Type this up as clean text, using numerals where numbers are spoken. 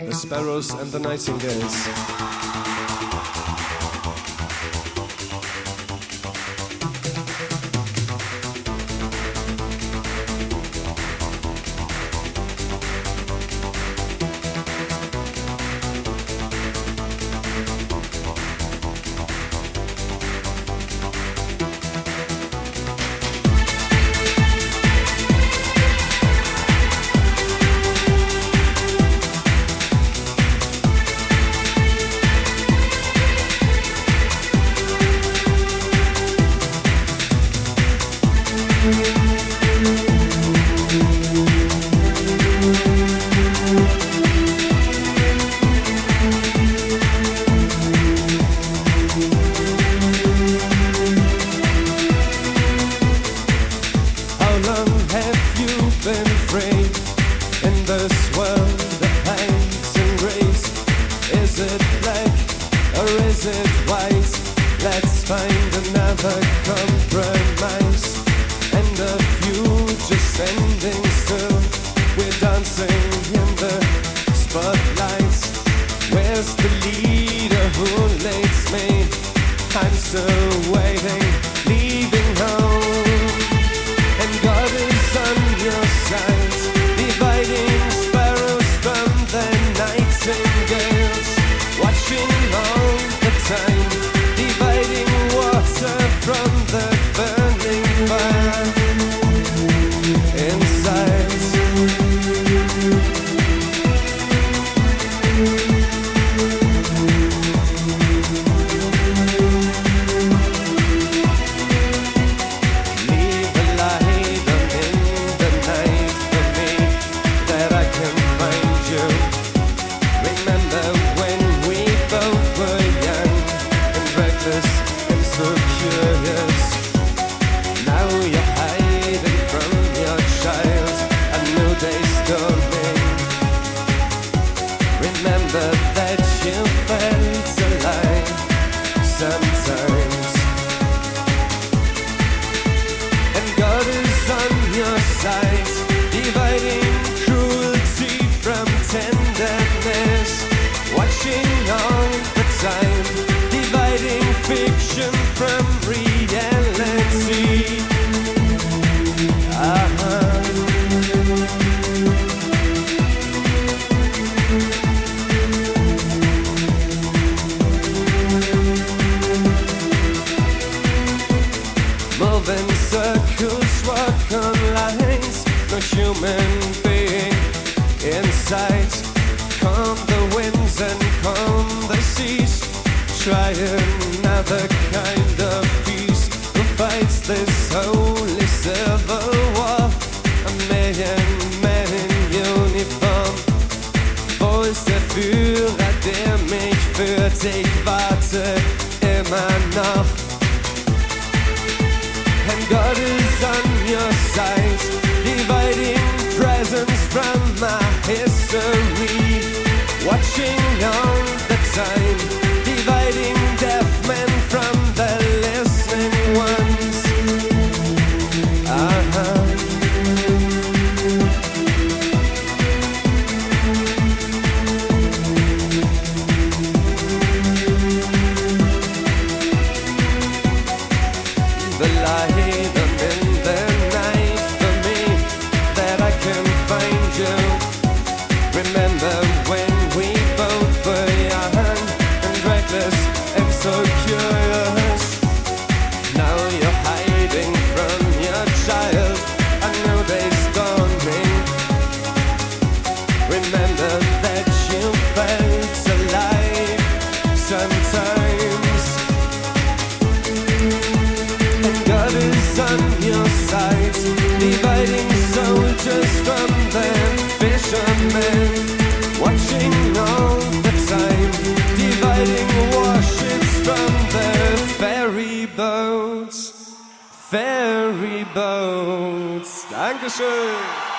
The sparrows and the nightingales. In this world of heights and grace, is it black or is it white? Let's find another compromise. And a future standing still, we're dancing in the spotlights. Where's the leader who leads me? I'm still waiting, leaving home. And God is on your side, dividing sparrows from the nightingales, watching all the time, dividing water from the burning fire inside. Leave a light on in the night for me, that I can find you. Remember when we both were young and reckless and so curious. Now you're hiding from your child, a new day's dawning. Remember that you felt alive sometimes. And God is on your side, dividing cruelty from tenderness, watching all the time, dividing fiction from reality. Moving circles, walk on lines, no human being in sight. Calm the winds and calm the seas, try another kind of peace. Who fights this holy civil war? A million men in uniform. Wo ist der Führer, der mich führt? Ich warte immer noch. And God is on your side, dividing presents from my history, watching all the time, dividing deaf men from the listening ones. The light in the night for me, that I can find you. Remember when we both were young and reckless and so curious. Now you're hiding from your child, a new day's dawning. Remember that you felt alive sometimes. God is on your side, dividing soldiers from the fishermen, watching all the time, dividing warships from the ferry boats. Dankeschön!